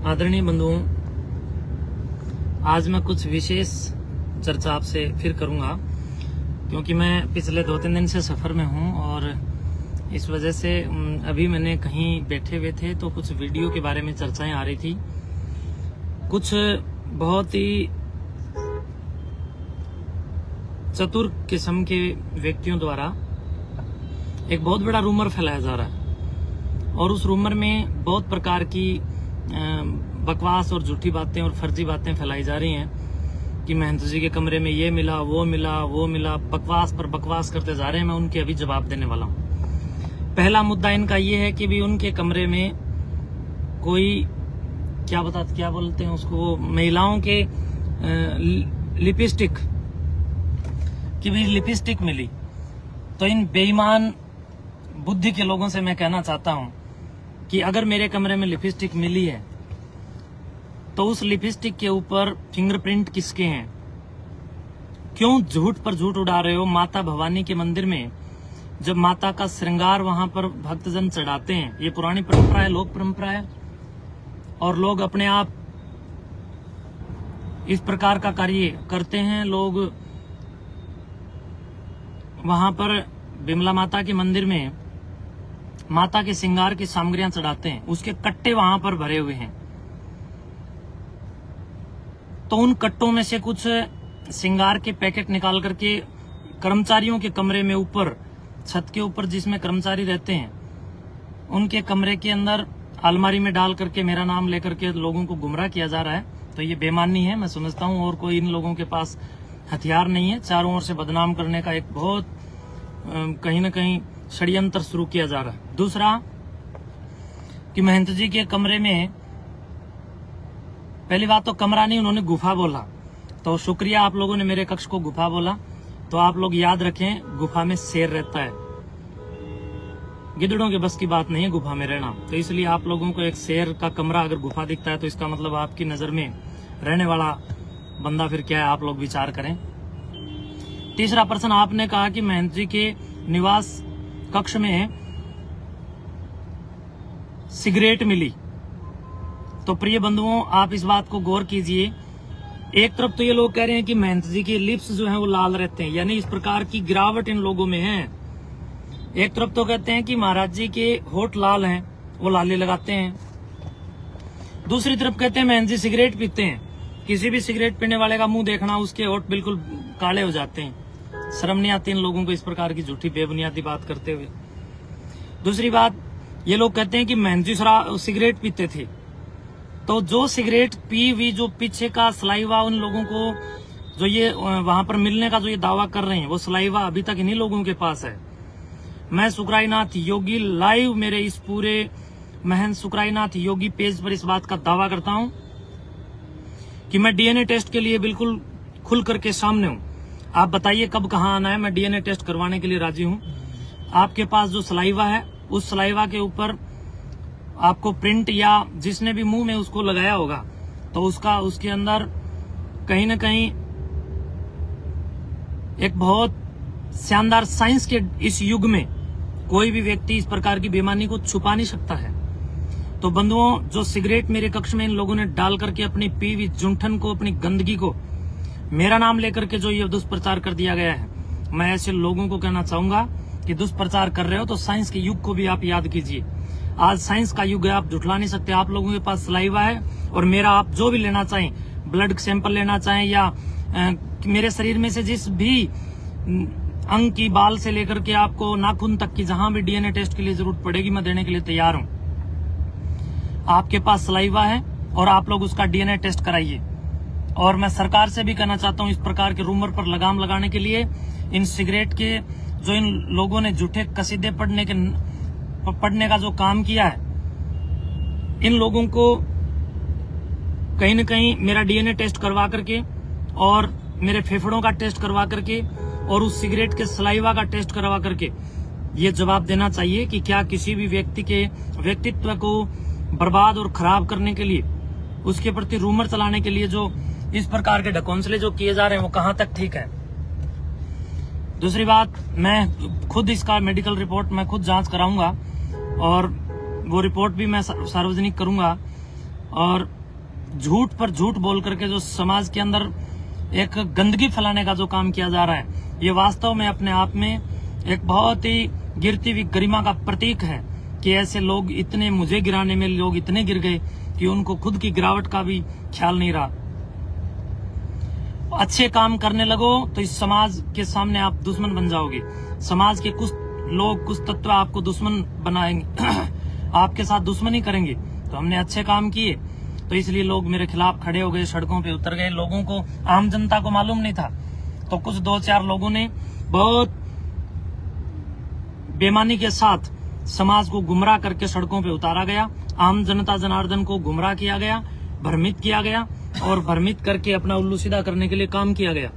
आदरणीय बंधुओं, आज मैं कुछ विशेष चर्चा आपसे फिर करूंगा क्योंकि मैं पिछले 2-3 दिन से सफ़र में हूं और इस वजह से अभी मैंने कहीं बैठे हुए थे तो कुछ वीडियो के बारे में चर्चाएं आ रही थी। कुछ बहुत ही चतुर किस्म के व्यक्तियों द्वारा एक बहुत बड़ा रूमर फैलाया जा रहा है और उस रूमर में बहुत प्रकार की बकवास और झूठी बातें और फर्जी बातें फैलाई जा रही हैं कि महंत जी के कमरे में ये मिला, वो मिला, बकवास पर बकवास करते जा रहे हैं। मैं उनके अभी जवाब देने वाला हूँ। पहला मुद्दा इनका ये है कि भी उनके कमरे में कोई क्या बोलते हैं उसको, महिलाओं के लिपस्टिक की भी लिपस्टिक मिली। तो इन बेईमान बुद्धि के लोगों से मैं कहना चाहता हूं कि अगर मेरे कमरे में लिपस्टिक मिली है तो उस लिपस्टिक के ऊपर फिंगरप्रिंट किसके हैं? क्यों झूठ पर झूठ उड़ा रहे हो? माता भवानी के मंदिर में जब माता का श्रृंगार वहां पर भक्तजन चढ़ाते हैं, ये पुरानी परंपरा है, लोक परंपरा है, और लोग अपने आप इस प्रकार का कार्य करते हैं। लोग वहां पर बिमला माता के मंदिर में माता के श्रृंगार की सामग्रियां चढ़ाते हैं, उसके कट्टे वहां पर भरे हुए हैं। तो उन कट्टों में से कुछ श्रृंगार के पैकेट निकाल करके कर्मचारियों के कमरे में ऊपर छत के ऊपर जिसमें कर्मचारी रहते हैं उनके कमरे के अंदर अलमारी में डाल करके मेरा नाम लेकर के लोगों को गुमराह किया जा रहा है। तो ये बेईमानी है, मैं समझता हूँ, और कोई इन लोगों के पास हथियार नहीं है। चारों ओर से बदनाम करने का एक बहुत कहीं न कहीं षड्यंत्र शुरू किया जा रहा है। दूसरा कि महंत जी के कमरे में, पहली बात तो कमरा नहीं, उन्होंने गुफा बोला, तो शुक्रिया आप लोगों ने मेरे कक्ष को गुफा बोला। तो आप लोग याद रखें, गुफा में शेर रहता है, गिद्धड़ों के बस की बात नहीं है गुफा में रहना। तो इसलिए आप लोगों को एक शेर का कमरा अगर गुफा दिखता है तो इसका मतलब आपकी नजर में रहने वाला बंदा फिर क्या है, आप लोग विचार करें। तीसरा प्रश्न, आपने कहा कि महंत जी के निवास कक्ष में सिगरेट मिली। तो प्रिय बंधुओं, आप इस बात को गौर कीजिए। एक तरफ तो ये लोग कह रहे हैं कि महंत जी के लिप्स जो हैं वो लाल रहते हैं, यानी इस प्रकार की गिरावट इन लोगों में है। एक तरफ तो कहते हैं कि महाराज जी के होठ लाल हैं, वो लाली लगाते हैं। दूसरी तरफ कहते हैं महंत जी सिगरेट पीते हैं, किसी भी सिगरेट पीने वाले का मुंह देखना, उसके होठ बिल्कुल काले हो जाते हैं। शर्म नहीं आती इन लोगों को इस प्रकार की झूठी बेबुनियादी बात करते हुए। दूसरी बात, ये लोग कहते हैं कि महंत जी सिगरेट पीते थे। तो जो सिगरेट पी हुई, जो पीछे का सलाइवा उन लोगों को जो ये वहां पर मिलने का जो ये दावा कर रहे हैं, वो सलाइवा अभी तक इन्हीं लोगों के पास है। मैं सुकराईनाथ योगी लाइव मेरे इस पूरे महंत सुकराईनाथ योगी पेज पर इस बात का दावा करता हूं कि मैं डीएनए टेस्ट के लिए बिल्कुल खुल करके सामने हूं। आप बताइए कब कहां आना है, मैं डीएनए टेस्ट करवाने के लिए राजी हूं। आपके पास जो सलाइवा है, उस सलाइवा के ऊपर आपको प्रिंट, या जिसने भी मुंह में उसको लगाया होगा, तो उसके अंदर कहीं न कहीं एक बहुत शानदार साइंस के इस युग में कोई भी व्यक्ति इस प्रकार की बेईमानी को छुपा नहीं सकता है। तो बंधुओं, जो सिगरेट मेरे कक्ष में इन लोगों ने डाल करके अपनी पीवी जूठन को, अपनी गंदगी को, मेरा नाम लेकर के जो ये दुष्प्रचार कर दिया गया है, मैं ऐसे लोगों को कहना चाहूंगा कि दुष्प्रचार कर रहे हो तो साइंस के युग को भी आप याद कीजिए। आज साइंस का युग है, आप झुठला नहीं सकते। आप लोगों के पास सलाइवा है और मेरा आप जो भी लेना चाहें, ब्लड सैंपल लेना चाहें या मेरे शरीर में से जिस भी अंग की, बाल से लेकर के आपको नाखून तक की जहां भी डीएनए टेस्ट के लिए जरूरत पड़ेगी, मैं देने के लिए तैयार हूं। आपके पास सलाइवा है और आप लोग उसका डीएनए टेस्ट कराइए। और मैं सरकार से भी कहना चाहता हूं, इस प्रकार के रूमर पर लगाम लगाने के लिए, इन सिगरेट के जो इन लोगों ने झूठे कसीदे पढ़ने का जो काम किया है, इन लोगों को कहीं न कहीं मेरा डीएनए टेस्ट करवा करके और मेरे फेफड़ों का टेस्ट करवा करके और उस सिगरेट के सलाइवा का टेस्ट करवा करके ये जवाब देना चाहिए कि क्या किसी भी व्यक्ति के व्यक्तित्व को बर्बाद और खराब करने के लिए, उसके प्रति रूमर चलाने के लिए जो इस प्रकार के ढकोंसले जो किए जा रहे हैं, वो कहां तक ठीक है। दूसरी बात, मैं खुद इसका मेडिकल रिपोर्ट मैं खुद जांच कराऊंगा और वो रिपोर्ट भी मैं सार्वजनिक करूंगा। और झूठ पर झूठ बोल करके जो समाज के अंदर एक गंदगी फैलाने का जो काम किया जा रहा है, ये वास्तव में अपने आप में एक बहुत ही गिरती हुई गरिमा का प्रतीक है कि ऐसे लोग इतने, मुझे गिराने में लोग इतने गिर गए कि उनको खुद की गिरावट का भी ख्याल नहीं रहा। अच्छे काम करने लगो तो इस समाज के सामने आप दुश्मन बन जाओगे। समाज के कुछ लोग, कुछ तत्व आपको दुश्मन बनाएंगे आपके साथ दुश्मनी करेंगे। तो हमने अच्छे काम किए तो इसलिए लोग मेरे खिलाफ खड़े हो गए, सड़कों पे उतर गए। लोगों को, आम जनता को मालूम नहीं था, तो कुछ 2-4 लोगों ने बहुत बेईमानी के साथ समाज को गुमराह करके सड़कों पे उतारा गया। आम जनता जनार्दन को गुमराह किया गया, भ्रमित किया गया और भ्रमित करके अपना उल्लू सीधा करने के लिए काम किया गया।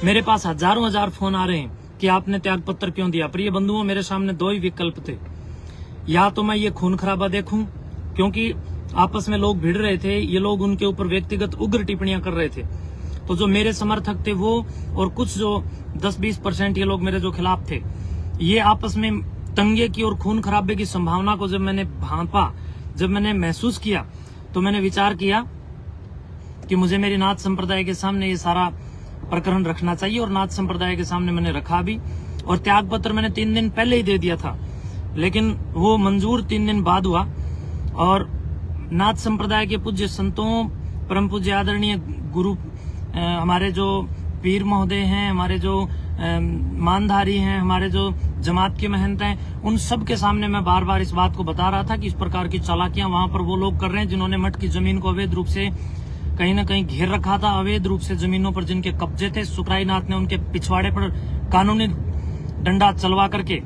मेरे पास हजारों हजार फोन आ रहे हैं कि आपने त्याग पत्र क्यों दिया। प्रिय बंधुओं, मेरे सामने 2 ही विकल्प थे। या तो मैं ये खून खराबा देखूं, क्योंकि आपस में लोग भिड़ रहे थे, ये लोग उनके ऊपर व्यक्तिगत उग्र टिप्पणियां कर रहे थे। तो जो मेरे समर्थक थे वो, और कुछ जो 10-20% ये लोग मेरे जो खिलाफ थे, ये आपस में दंगे की और खून खराबे की संभावना को जब मैंने भांपा, जब मैंने महसूस किया, तो मैंने विचार किया कि मुझे मेरी नाथ संप्रदाय के सामने ये सारा प्रकरण रखना चाहिए। और नाथ संप्रदाय के सामने मैंने रखा भी, और त्याग पत्र मैंने 3 दिन पहले ही दे दिया था, लेकिन वो मंजूर 3 दिन बाद हुआ। और नाथ संप्रदाय के पूज्य संतों, परम पूज्य आदरणीय गुरु, हमारे जो पीर महोदय हैं, हमारे जो मानधारी हैं, हमारे जो जमात के महंत हैं, उन सब के सामने मैं बार बार इस बात को बता रहा था कि इस प्रकार की चालाकियां वहां पर वो लोग कर रहे हैं जिन्होंने मठ की जमीन को अवैध रूप से कहीं न कहीं घेर रखा था। अवैध रूप से जमीनों पर जिनके कब्जे थे, सुखराईनाथ ने उनके पिछवाड़े पर कानूनी डंडा चलवा करके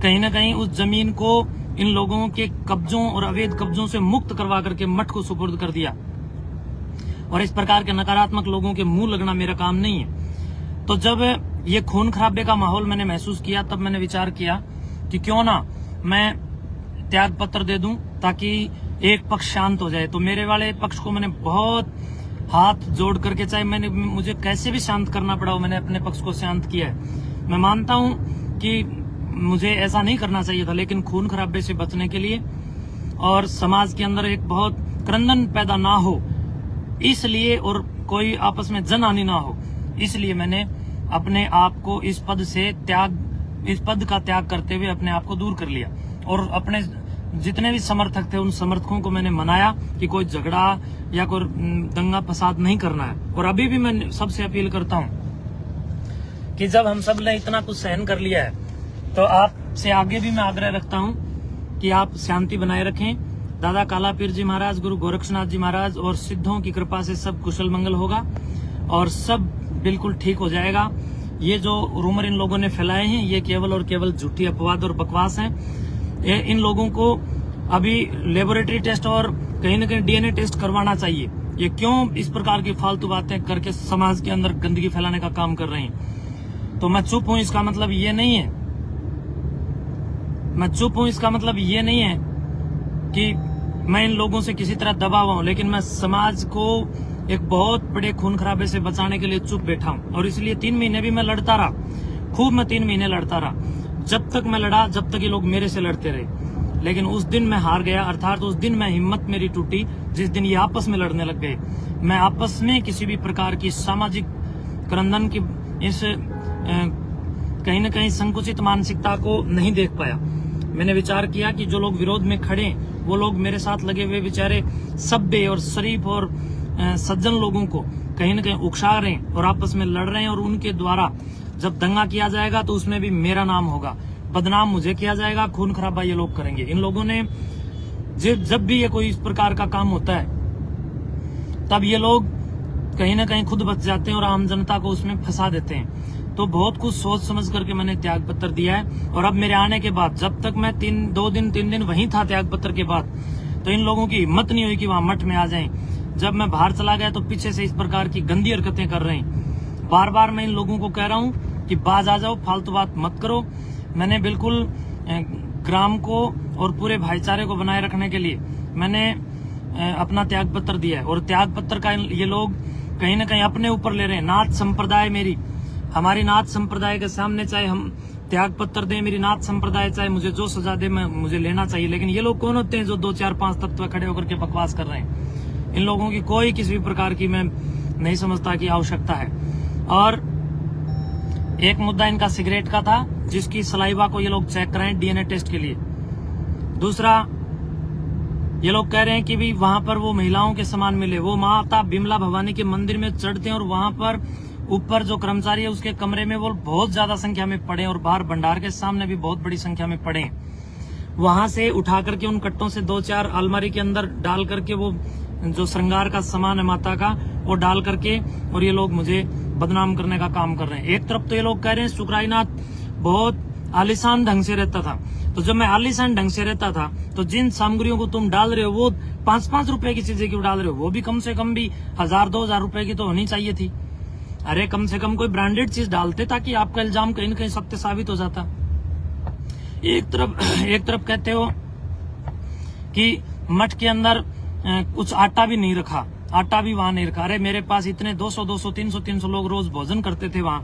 कहीं न कहीं उस जमीन को इन लोगों के कब्जों और अवैध कब्जों से मुक्त करवा करके मठ को सुपुर्द कर दिया। और इस प्रकार के नकारात्मक लोगों के मुंह लगना मेरा काम नहीं है। तो जब ये खून खराबे का माहौल मैंने महसूस किया, तब मैंने विचार किया कि क्यों ना मैं त्याग पत्र दे दूं ताकि एक पक्ष शांत हो जाए। तो मेरे वाले पक्ष को मैंने बहुत हाथ जोड़ करके, चाहे मुझे कैसे भी शांत करना पड़ा हो, मैंने अपने पक्ष को शांत किया है। मैं मानता हूं कि मुझे ऐसा नहीं करना चाहिए था, लेकिन खून खराबे से बचने के लिए और समाज के अंदर एक बहुत क्रंदन पैदा ना हो इसलिए, और कोई आपस में जनहानि ना हो, इसलिए मैंने अपने आप को इस पद का त्याग करते हुए अपने आप को दूर कर लिया। और अपने जितने भी समर्थक थे उन समर्थकों को मैंने मनाया कि कोई झगड़ा या कोई दंगा फसाद नहीं करना है। और अभी भी मैं सबसे अपील करता हूं कि जब हम सब ने इतना कुछ सहन कर लिया है, तो आपसे आगे भी मैं आग्रह रखता हूं कि आप शांति बनाए रखें। दादा काला पीर जी महाराज, गुरु गोरक्षनाथ जी महाराज और सिद्धों की कृपा से सब कुशल मंगल होगा और सब बिल्कुल ठीक हो जाएगा। ये जो रूमर इन लोगों ने फैलाए हैं, ये केवल और केवल झूठी अपवाद और बकवास है। इन लोगों को अभी लेबोरेटरी टेस्ट और कहीं न कहीं DNA टेस्ट करवाना चाहिए। ये क्यों इस प्रकार की फालतू बातें करके समाज के अंदर गंदगी फैलाने का काम कर रहे हैं। तो मैं चुप हूं, इसका मतलब ये नहीं है, मैं चुप हूं इसका मतलब ये नहीं है कि मैं इन लोगों से किसी तरह दबा हुआ हूं, लेकिन मैं समाज को एक बहुत बड़े खून खराबे से बचाने के लिए चुप बैठा हूं। और इसलिए 3 महीने भी मैं लड़ता रहा, खूब मैं 3 महीने लड़ता रहा। जब तक मैं लड़ा, जब तक ये लोग मेरे से लड़ते रहे, लेकिन उस दिन मैं हार गया, अर्थात उस दिन मैं हिम्मत मेरी टूटी जिस दिन ये आपस में लड़ने लग गए। मैं आपस में किसी भी प्रकार की सामाजिक क्रंदन की इस कहीं न कहीं संकुचित मानसिकता को नहीं देख पाया। मैंने विचार किया कि जो लोग विरोध में खड़े, वो लोग मेरे साथ लगे हुए बेचारे सभ्य और शरीफ और सज्जन लोगों को कहीं न कहीं उकसा रहे हैं और आपस में लड़ रहे हैं। और उनके द्वारा जब दंगा किया जाएगा तो उसमें भी मेरा नाम होगा, बदनाम मुझे किया जाएगा, खून खराबा ये लोग करेंगे। इन लोगों ने जब भी ये कोई इस प्रकार का काम होता है, तब ये लोग कहीं न कहीं खुद बच जाते हैं और आम जनता को उसमें फंसा देते हैं। तो बहुत कुछ सोच समझ करके मैंने त्याग पत्र दिया है। और अब मेरे आने के बाद, जब तक मैं 3 दिन वहीं था त्याग पत्र के बाद, तो इन लोगों की हिम्मत नहीं हुई कि वहां मठ में आ जाएं। जब मैं बाहर चला गया तो पीछे से इस प्रकार की गंदी हरकतें कर रहे हैं। बार बार मैं इन लोगों को कह रहा हूं कि बाज आ जाओ, फालतू बात मत करो। मैंने बिल्कुल ग्राम को और पूरे भाईचारे को बनाए रखने के लिए मैंने अपना त्याग पत्र दिया है। और त्याग पत्र का ये लोग कहीं न कहीं अपने ऊपर ले रहे हैं। नाथ संप्रदाय हमारी नाथ संप्रदाय के सामने चाहे हम त्याग पत्र दें, मेरी नाथ संप्रदाय चाहे मुझे जो सजा दे मैं मुझे लेना चाहिए। लेकिन ये लोग कौन होते हैं जो 2 4 5 तत्व खड़े होकर के बकवास कर रहे हैं? इन लोगों की कोई किसी भी प्रकार की मैं नहीं समझता कि आवश्यकता है। और एक मुद्दा इनका सिगरेट का था, जिसकी सलाइवा को ये लोग चेक कराएं डीएनए टेस्ट के लिए। दूसरा, ये लोग कह रहे हैं कि भी वहां पर वो महिलाओं के समान मिले। वो माता बिमला भवानी के मंदिर में चढ़ते हैं और वहां पर ऊपर जो कर्मचारी है उसके कमरे में वो बहुत ज्यादा संख्या में पड़े और बाहर भंडार के सामने भी बहुत बड़ी संख्या में पड़े। वहां से उठा करके उन कट्टों से 2 4 अलमारी के अंदर डाल करके वो जो श्रृंगार का सामान है माता का वो डाल करके, और ये लोग मुझे बदनाम करने का काम कर रहे हैं। एक तरफ तो ये लोग कह रहे हैं शुक्राईनाथ बहुत आलीशान ढंग से रहता था, तो जब मैं आलीशान ढंग से रहता था तो जिन सामग्रियों को तुम डाल रहे हो वो 5-5 रुपए की चीजें क्यों डाल रहे हो? वो भी कम से कम भी 1000-2000 रुपए की तो होनी चाहिए थी। अरे कम से कम कोई ब्रांडेड चीज डालते ताकि आपका इल्जाम कहीं न कहीं सत्य साबित हो जाता। एक तरफ कहते हो कि मठ के अंदर कुछ आटा भी नहीं रखा, आटा भी वहां नहीं रखा। अरे मेरे पास इतने 200, 300 लोग रोज भोजन करते थे वहां।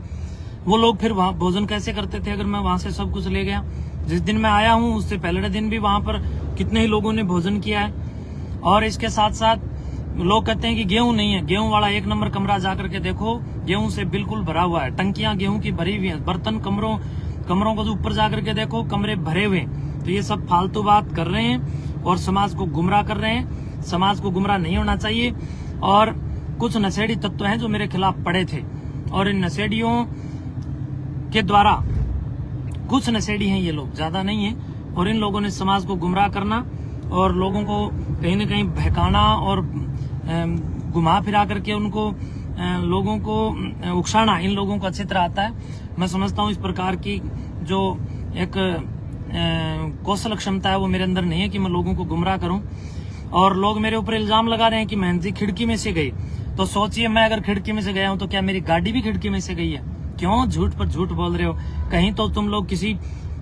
वो लोग फिर वहां भोजन कैसे करते थे अगर मैं वहां से सब कुछ ले गया? जिस दिन मैं आया हूं उससे पहले दिन भी वहां पर कितने ही लोगों ने भोजन किया है। और इसके साथ साथ लोग कहते हैं कि गेहूं नहीं है। गेहूं वाला 1 नंबर कमरा जाकर के देखो, गेहूं से बिल्कुल भरा हुआ है, टंकियां गेहूं की भरी हुई है। बर्तन कमरों को ऊपर जाकर के देखो, कमरे भरे हुए। तो ये सब फालतू बात कर रहे हैं और समाज को गुमराह कर रहे हैं। समाज को गुमराह नहीं होना चाहिए। और कुछ नशेड़ी तत्व हैं जो मेरे खिलाफ पड़े थे, और इन नशेड़ियों के द्वारा, कुछ नशेड़ी हैं ये लोग, ज्यादा नहीं है, और इन लोगों ने समाज को गुमराह करना और लोगों को कहीं न कहीं बहकाना और घुमा फिरा करके उनको लोगों को उकसाना इन लोगों को अच्छी तरह आता है। मैं समझता हूँ इस प्रकार की जो एक कौशल क्षमता है वो मेरे अंदर नहीं है कि मैं लोगों को गुमराह करूं। और लोग मेरे ऊपर इल्जाम लगा रहे हैं कि महंत जी खिड़की में से गई। तो सोचिए, मैं अगर खिड़की में से गया हूं तो क्या मेरी गाड़ी भी खिड़की में से गई है? क्यों झूठ पर झूठ बोल रहे हो? कहीं तो तुम लोग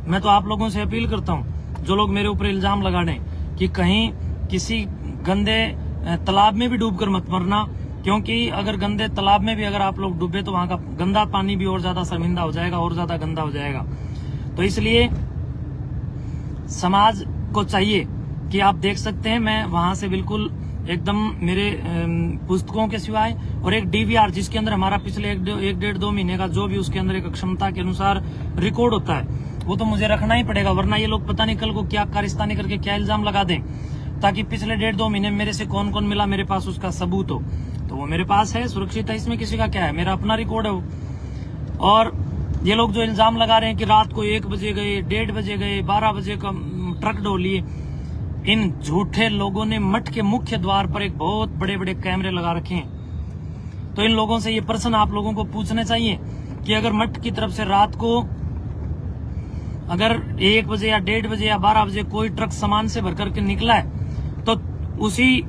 मैं तो आप लोगों से अपील करता हूं जो लोग मेरे ऊपर इल्जाम लगा रहे हैं कि कहीं किसी गंदे तालाब में भी डूबकर मत मरना, क्योंकि अगर गंदे तालाब में भी अगर आप लोग डूबे तो वहां का गंदा पानी भी और ज्यादा शर्मिंदा हो जाएगा, और ज्यादा गंदा हो जाएगा। तो इसलिए समाज को चाहिए कि आप देख सकते हैं मैं वहां से बिल्कुल एकदम मेरे पुस्तकों के सिवाय और एक डीवीआर जिसके अंदर हमारा पिछले 1-1.5-2 महीने का जो भी उसके अंदर एक क्षमता के अनुसार रिकॉर्ड होता है वो तो मुझे रखना ही पड़ेगा, वरना ये लोग पता नहीं कल को क्या कारिस्तानी करके क्या इल्जाम लगा दें, ताकि पिछले 1.5-2 महीने मेरे से कौन कौन मिला मेरे पास उसका सबूत हो। तो वो मेरे पास है, सुरक्षित है, इसमें किसी का क्या है, मेरा अपना रिकॉर्ड है वो। और ये लोग जो इल्जाम लगा रहे हैं कि रात को 1 बजे गए, 1:30 बजे गए, 12 बजे का ट्रक ढोलिए, इन झूठे लोगों ने मठ के मुख्य द्वार पर एक बहुत बड़े बड़े कैमरे लगा रखे हैं। तो इन लोगों से ये प्रश्न आप लोगों को पूछने चाहिए कि अगर मठ की तरफ से रात को अगर 1 बजे या 1:30 बजे या 12 बजे कोई ट्रक सामान से भर करके निकला है तो उसी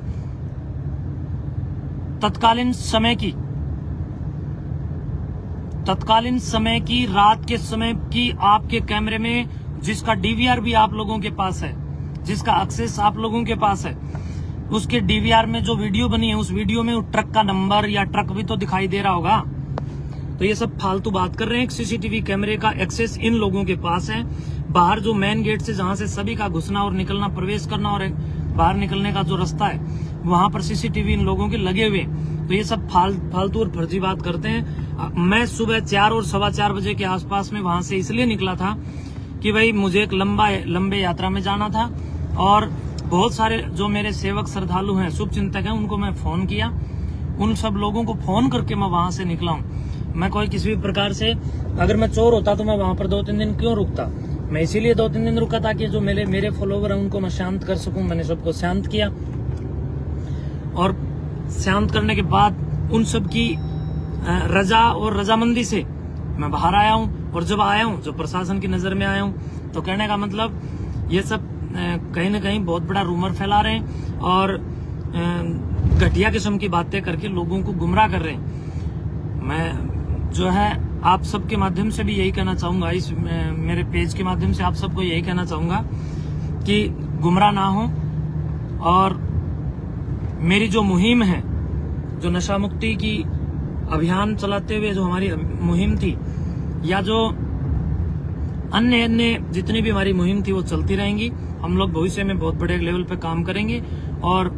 तत्कालीन समय की रात के समय की आपके कैमरे में, जिसका डीवीआर भी आप लोगों के पास है, जिसका एक्सेस आप लोगों के पास है, उसके डीवीआर में जो वीडियो बनी है उस वीडियो में ट्रक का नंबर या ट्रक भी तो दिखाई दे रहा होगा। तो ये सब फालतू बात कर रहे हैं। सीसीटीवी कैमरे का एक्सेस इन लोगों के पास है। बाहर जो मेन गेट से जहां से सभी का घुसना और निकलना, प्रवेश करना और बाहर निकलने का जो रास्ता है वहां पर सीसीटीवी इन लोगों के लगे हुए। तो ये सब फालतू और फर्जी बात करते हैं। मैं सुबह 4 और 4:15 बजे के आसपास में वहां से इसलिए निकला था कि भाई मुझे एक लंबे यात्रा में जाना था, और बहुत सारे जो मेरे सेवक श्रद्धालु हैं, शुभ चिंतक हैं, उनको मैं फोन किया, उन सब लोगों को फोन करके मैं वहां से निकला हूँ। मैं कोई किसी भी प्रकार से, अगर मैं चोर होता तो मैं वहां पर 2-3 दिन क्यों रुकता? मैं इसीलिए 2-3 दिन रुका ताकि जो मेरे फॉलोवर हैं उनको मैं शांत कर सकूं। मैंने सबको शांत किया, और शांत करने के बाद उन सब की रजा और रजामंदी से मैं बाहर आया हूं। और जब आया हूं, जब प्रशासन की नजर में आया हूं, तो कहने का मतलब ये सब कहीं ना कहीं बहुत बड़ा रूमर फैला रहे हैं और घटिया किस्म की बातें करके लोगों को गुमराह कर रहे हैं। मैं जो है आप सबके माध्यम से भी यही कहना चाहूंगा, इस मेरे पेज के माध्यम से आप सबको यही कहना चाहूंगा कि गुमराह ना हो। और मेरी जो मुहिम है, जो नशा मुक्ति की अभियान चलाते हुए जो हमारी मुहिम थी, या जो अन्य अन्य जितनी भी हमारी मुहिम थी वो चलती रहेंगी। हम लोग भविष्य में बहुत बड़े लेवल पे काम करेंगे और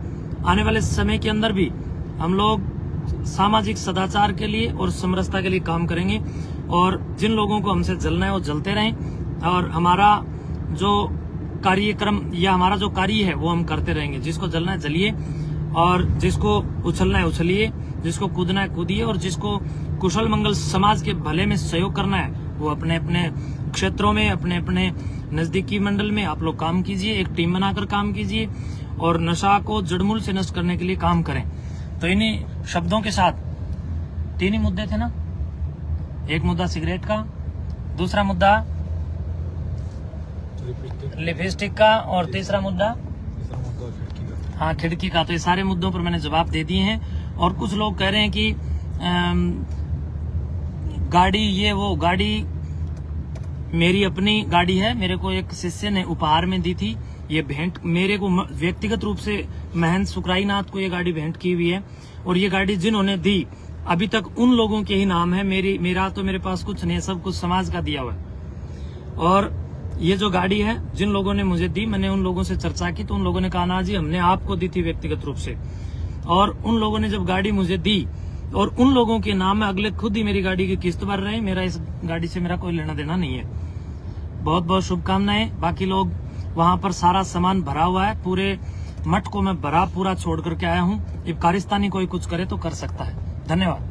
आने वाले समय के अंदर भी हम लोग सामाजिक सदाचार के लिए और समरसता के लिए काम करेंगे। और जिन लोगों को हमसे जलना है वो जलते रहें और हमारा जो कार्यक्रम या हमारा जो कार्य है वो हम करते रहेंगे। जिसको जलना है जलिए और जिसको उछलना है उछलिए, जिसको कूदना है कूदिए और जिसको कुशल मंगल समाज के भले में सहयोग करना है वो अपने अपने क्षेत्रों में, अपने अपने नजदीकी मंडल में आप लोग काम कीजिए, एक टीम बनाकर काम कीजिए और नशा को जड़मूल से नष्ट करने के लिए काम करें। तो इन्हीं शब्दों के साथ 3 ही मुद्दे थे ना, एक मुद्दा सिगरेट का, दूसरा मुद्दा लिपस्टिक का और तीसरा मुद्दा हाँ खिड़की का। तो ये सारे मुद्दों पर मैंने जवाब दे दिए हैं। और कुछ लोग कह रहे हैं कि गाड़ी ये वो, गाड़ी मेरी अपनी गाड़ी है, मेरे को एक शिष्य ने उपहार में दी थी। ये भेंट मेरे को व्यक्तिगत रूप से महंत सुकराई नाथ को ये गाड़ी भेंट की हुई है और ये गाड़ी जिन्होंने दी अभी तक उन लोगों के ही नाम है। मेरा तो मेरे पास कुछ नहीं है, सब कुछ समाज का दिया हुआ है। और ये जो गाड़ी है जिन लोगों ने मुझे दी, मैंने उन लोगों से चर्चा की तो उन लोगों ने कहा ना जी हमने आपको दी थी व्यक्तिगत रूप से। और उन लोगों ने जब गाड़ी मुझे दी और उन लोगों के नाम में अगले खुद ही मेरी गाड़ी की किस्त भर रहे हैं, मेरा इस गाड़ी से मेरा कोई लेना देना नहीं है। बहुत बहुत शुभकामनाएं। बाकी लोग वहां पर सारा सामान भरा हुआ है, पूरे मठ को मैं भरा पूरा छोड़ करके आया हूँ। अब कारिस्तानी कोई कुछ करे तो कर सकता है। धन्यवाद।